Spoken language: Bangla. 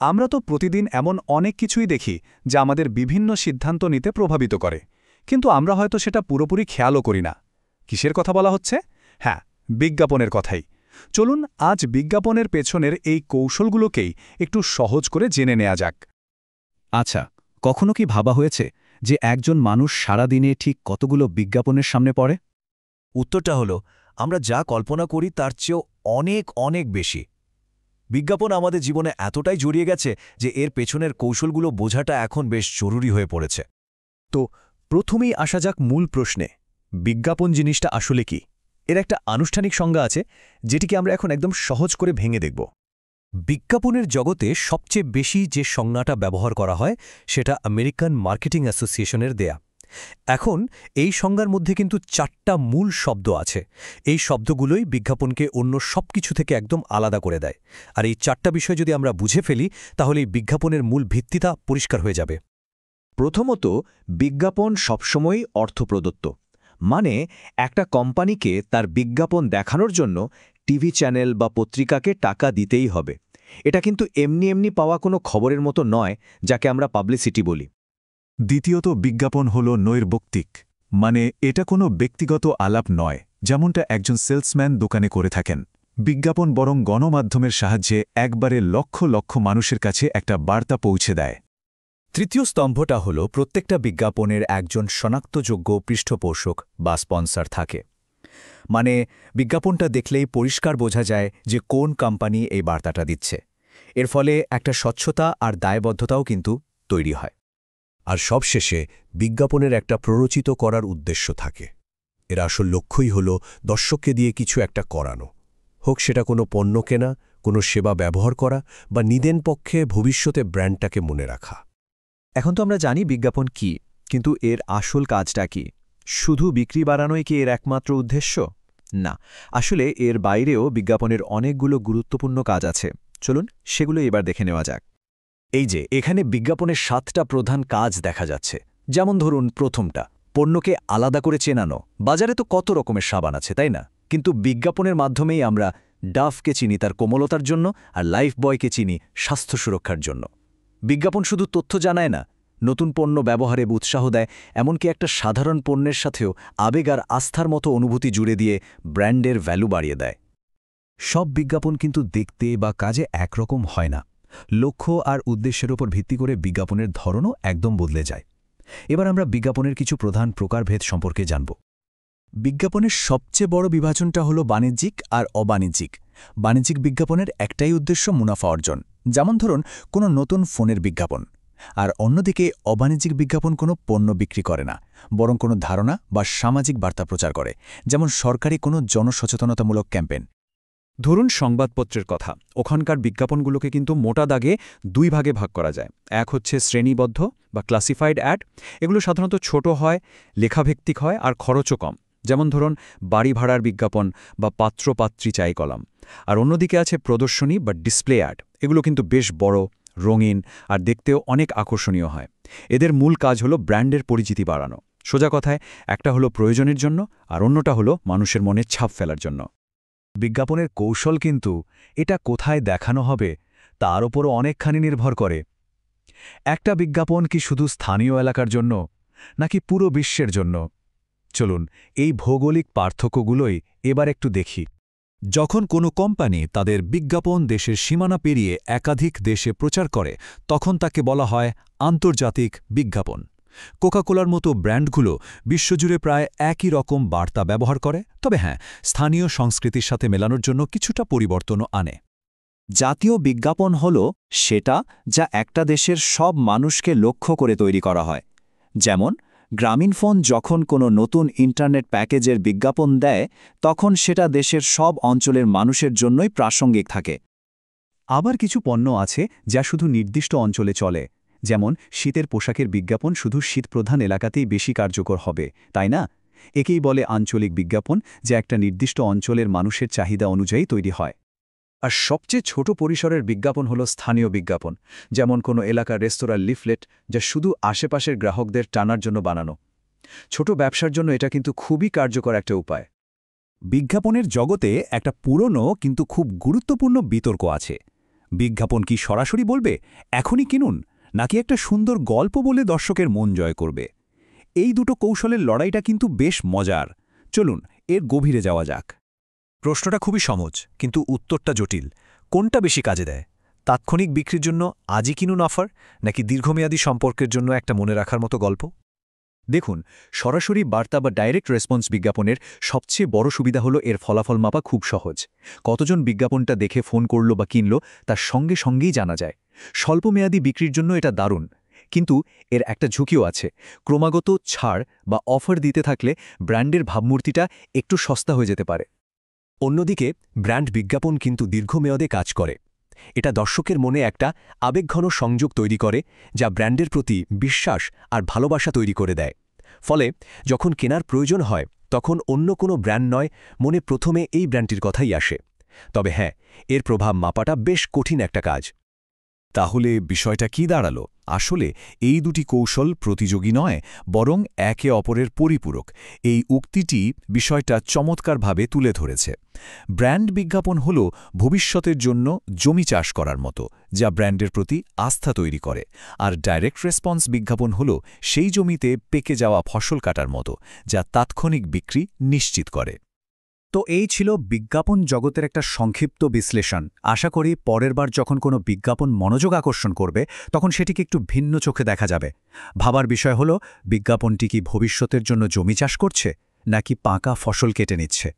আমরা তো প্রতিদিন এমন অনেক কিছুই দেখি যা আমাদের বিভিন্ন সিদ্ধান্ত নিতে প্রভাবিত করে, কিন্তু আমরা হয়তো সেটা পুরোপুরি খেয়ালও করি না। কিসের কথা বলা হচ্ছে? হ্যাঁ, বিজ্ঞাপনের কথাই। চলুন আজ বিজ্ঞাপনের পেছনের এই কৌশলগুলোকেই একটু সহজ করে জেনে নেওয়া যাক। আচ্ছা, কখনো কি ভাবা হয়েছে যে একজন মানুষ সারাদিনে ঠিক কতগুলো বিজ্ঞাপনের সামনে পড়ে? উত্তরটা হলো, আমরা যা কল্পনা করি তার চেয়েও অনেক অনেক বেশি। বিজ্ঞাপন আমাদের জীবনে এতটাই জড়িয়ে গেছে যে এর পেছনের কৌশলগুলো বোঝাটা এখন বেশ জরুরি হয়ে পড়েছে। তো প্রথমেই আসা যাক মূল প্রশ্নে, বিজ্ঞাপন জিনিসটা আসলে কি? এর একটা আনুষ্ঠানিক সংজ্ঞা আছে, যেটিকে আমরা এখন একদম সহজ করে ভেঙে দেখব। বিজ্ঞাপনের জগতে সবচেয়ে বেশি যে সংজ্ঞাটা ব্যবহার করা হয় সেটা আমেরিকান মার্কেটিং অ্যাসোসিয়েশনের দেয়া। এখন এই সংজ্ঞার মধ্যে কিন্তু 4টা মূল শব্দ আছে। এই শব্দগুলোই বিজ্ঞাপনকে অন্য সবকিছু থেকে একদম আলাদা করে দেয়। আর এই 4টা বিষয় যদি আমরা বুঝে ফেলি, তাহলে এই বিজ্ঞাপনের মূল ভিত্তিটা পরিষ্কার হয়ে যাবে। প্রথমত, বিজ্ঞাপন সবসময়ই অর্থপ্রদত্ত। মানে একটা কোম্পানিকে তার বিজ্ঞাপন দেখানোর জন্য টিভি চ্যানেল বা পত্রিকাকে টাকা দিতেই হবে। এটা কিন্তু এমনি এমনি পাওয়া কোনো খবরের মতো নয়, যাকে আমরা পাবলিসিটি বলি। দ্বিতীয়ত, বিজ্ঞাপন হল নৈর্ব্যক্তিক, মানে এটা কোনো ব্যক্তিগত আলাপ নয়, যেমনটা একজন সেলসম্যান দোকানে করে থাকেন। বিজ্ঞাপন বরং গণমাধ্যমের সাহায্যে একবারে লক্ষ লক্ষ মানুষের কাছে একটা বার্তা পৌঁছে দেয়। তৃতীয় স্তম্ভটা হল, প্রত্যেকটা বিজ্ঞাপনের একজন শনাক্তযোগ্য পৃষ্ঠপোষক বা স্পন্সর থাকে। মানে বিজ্ঞাপনটা দেখলেই পরিষ্কার বোঝা যায় যে কোন কোম্পানি এই বার্তাটা দিচ্ছে। এর ফলে একটা স্বচ্ছতা আর দায়বদ্ধতাও কিন্তু তৈরি হয়। আর সবশেষে বিজ্ঞাপনের একটা প্ররোচিত করার উদ্দেশ্য থাকে। এর আসল লক্ষ্যই হল দর্শককে দিয়ে কিছু একটা করানো, হোক সেটা কোনো পণ্য কেনা, কোনো সেবা ব্যবহার করা বা নিদেন পক্ষে ভবিষ্যতে ব্র্যান্ডটাকে মনে রাখা। এখন তো আমরা জানি বিজ্ঞাপন কি, কিন্তু এর আসল কাজটা কি? শুধু বিক্রি বাড়ানোই কি এর একমাত্র উদ্দেশ্য? না, আসলে এর বাইরেও বিজ্ঞাপনের অনেকগুলো গুরুত্বপূর্ণ কাজ আছে। চলুন সেগুলো এবার দেখে নেওয়া যাক। এই যে এখানে বিজ্ঞাপনের 7টা প্রধান কাজ দেখা যাচ্ছে। যেমন ধরুন প্রথমটা, পণ্যকে আলাদা করে চেনানো। বাজারে তো কত রকমের সাবান আছে, তাই না? কিন্তু বিজ্ঞাপনের মাধ্যমেই আমরা ডাভকে চিনি তার কোমলতার জন্য, আর লাইফবয়কে চিনি স্বাস্থ্য সুরক্ষার জন্য। বিজ্ঞাপন শুধু তথ্য জানায় না, নতুন পণ্য ব্যবহারে উৎসাহ দেয়, এমনকি একটা সাধারণ পণ্যের সাথেও আবেগ আর আস্থার মতো অনুভূতি জুড়ে দিয়ে ব্র্যান্ডের ভ্যালু বাড়িয়ে দেয়। সব বিজ্ঞাপন কিন্তু দেখতে বা কাজে একরকম হয় না। লক্ষ্য আর উদ্দেশ্যের উপর ভিত্তি করে বিজ্ঞাপনের ধরনও একদম বদলে যায়। এবার আমরা বিজ্ঞাপনের কিছু প্রধান প্রকারভেদ সম্পর্কে জানব। বিজ্ঞাপনের সবচেয়ে বড় বিভাজনটা হলো বাণিজ্যিক আর অবাণিজ্যিক। বাণিজ্যিক বিজ্ঞাপনের একটাই উদ্দেশ্য, মুনাফা অর্জন। যেমন ধরুন কোনো নতুন ফোনের বিজ্ঞাপন। আর অন্যদিকে অবাণিজ্যিক বিজ্ঞাপন কোনো পণ্য বিক্রি করে না, বরং কোনো ধারণা বা সামাজিক বার্তা প্রচার করে, যেমন সরকারি কোনো জনসচেতনতামূলক ক্যাম্পেইন। ধরুন সংবাদপত্রের কথা, ওখানকার বিজ্ঞাপনগুলোকে কিন্তু মোটা দাগে 2 ভাগে ভাগ করা যায়। এক হচ্ছে শ্রেণীবদ্ধ বা ক্লাসিফাইড অ্যাড। এগুলো সাধারণত ছোট হয়, লেখাভিত্তিক হয় আর খরচও কম। যেমন ধরুন বাড়ি ভাড়ার বিজ্ঞাপন বা পাত্রপাত্রী চাই কলাম। আর অন্যদিকে আছে প্রদর্শনী বা ডিসপ্লে অ্যাড। এগুলো কিন্তু বেশ বড়, রঙিন আর দেখতেও অনেক আকর্ষণীয় হয়। এদের মূল কাজ হলো ব্র্যান্ডের পরিচিতি বাড়ানো। সোজা কথায়, একটা হলো প্রয়োজনের জন্য আর অন্যটা হলো মানুষের মনে ছাপ ফেলার জন্য। বিজ্ঞাপনের কৌশল কিন্তু এটা কোথায় দেখানো হবে তার ওপরও অনেকখানি নির্ভর করে। একটা বিজ্ঞাপন কি শুধু স্থানীয় এলাকার জন্য, নাকি পুরো বিশ্বের জন্য? চলুন এই ভৌগোলিক পার্থক্যগুলোই এবার একটু দেখি। যখন কোনো কোম্পানি তাদের বিজ্ঞাপন দেশের সীমানা পেরিয়ে একাধিক দেশে প্রচার করে, তখন তাকে বলা হয় আন্তর্জাতিক বিজ্ঞাপন। কোকাকোলার মতো ব্র্যান্ডগুলো বিশ্বজুড়ে প্রায় একই রকম বার্তা ব্যবহার করে, তবে হ্যাঁ, স্থানীয় সংস্কৃতির সাথে মেলানোর জন্য কিছুটা পরিবর্তনও আনে। জাতীয় বিজ্ঞাপন হল সেটা যা একটা দেশের সব মানুষকে লক্ষ্য করে তৈরি করা হয়। যেমন গ্রামীণফোন যখন কোনো নতুন ইন্টারনেট প্যাকেজের বিজ্ঞাপন দেয়, তখন সেটা দেশের সব অঞ্চলের মানুষের জন্যই প্রাসঙ্গিক থাকে। আবার কিছু পণ্য আছে যা শুধু নির্দিষ্ট অঞ্চলে চলে। যেমন শীতের পোশাকের বিজ্ঞাপন শুধু শীতপ্রধান এলাকাতেই বেশি কার্যকর হবে, তাই না? একেই বলে আঞ্চলিক বিজ্ঞাপন, যা একটা নির্দিষ্ট অঞ্চলের মানুষের চাহিদা অনুযায়ী তৈরি হয়। আর সবচেয়ে ছোট পরিসরের বিজ্ঞাপন হলো স্থানীয় বিজ্ঞাপন, যেমন কোনো এলাকার রেস্তোরাঁর লিফলেট, যা শুধু আশেপাশের গ্রাহকদের টানার জন্য বানানো। ছোট ব্যবসার জন্য এটা কিন্তু খুবই কার্যকর একটা উপায়। বিজ্ঞাপনের জগতে একটা পুরনো কিন্তু খুব গুরুত্বপূর্ণ বিতর্ক আছে। বিজ্ঞাপন কি সরাসরি বলবে এখনই কিনুন, নাকি একটা সুন্দর গল্প বলে দর্শকের মন জয় করবে? এই দুটো কৌশলের লড়াইটা কিন্তু বেশ মজার। চলুন এর গভীরে যাওয়া যাক। প্রশ্নটা খুবই সহজ, কিন্তু উত্তরটা জটিল। কোনটা বেশি কাজে দেয়? তাৎক্ষণিক বিক্রির জন্য আজই কিনুন অফার, নাকি দীর্ঘমেয়াদী সম্পর্কের জন্য একটা মনে রাখার মতো গল্প? দেখুন, সরাসরি বার্তা বা ডাইরেক্ট রেসপন্স বিজ্ঞাপনের সবচেয়ে বড় সুবিধা হলো এর ফলাফল মাপা খুব সহজ। কতজন বিজ্ঞাপনটা দেখে ফোন করল বা কিনল তার সঙ্গে সঙ্গেই জানা যায়। স্বল্পমেয়াদী বিক্রির জন্য এটা দারুণ, কিন্তু এর একটা ঝুঁকিও আছে। ক্রমাগত ছাড় বা অফার দিতে থাকলে ব্র্যান্ডের ভাবমূর্তিটা একটু সস্তা হয়ে যেতে পারে। অন্যদিকে ব্র্যান্ড বিজ্ঞাপন কিন্তু দীর্ঘমেয়াদে কাজ করে। এটা দর্শকের মনে একটা আবেগঘন সংযোগ তৈরি করে, যা ব্র্যান্ডের প্রতি বিশ্বাস আর ভালোবাসা তৈরি করে দেয়। ফলে যখন কেনার প্রয়োজন হয় তখন অন্য কোনো ব্র্যান্ড নয়, মনে প্রথমে এই ব্র্যান্ডটির কথাই আসে। তবে হ্যাঁ, এর প্রভাব মাপাটা বেশ কঠিন একটা কাজ। তাহলে বিষয়টা কি দাঁড়ালো? আসলে এই দুটি কৌশল প্রতিযোগী নয়, বরং একে অপরের পরিপূরক। এই উক্তিটি বিষয়টা চমৎকারভাবে তুলে ধরেছে। ব্র্যান্ড বিজ্ঞাপন হল ভবিষ্যতের জন্য জমি চাষ করার মতো, যা ব্র্যান্ডের প্রতি আস্থা তৈরি করে, আর ডাইরেক্ট রেসপন্স বিজ্ঞাপন হল সেই জমিতে পেকে যাওয়া ফসল কাটার মতো, যা তাৎক্ষণিক বিক্রি নিশ্চিত করে। তো এই ছিল বিজ্ঞাপন জগতের একটা সংক্ষিপ্ত বিশ্লেষণ। আশা করি পরের বার যখন কোনো বিজ্ঞাপন মনোযোগ আকর্ষণ করবে তখন সেটিকে একটু ভিন্ন চোখে দেখা যাবে। ভাবার বিষয় হলো, বিজ্ঞাপনটি কি ভবিষ্যতের জন্য জমি চাষ করছে, নাকি পাকা ফসল কেটে নিচ্ছে?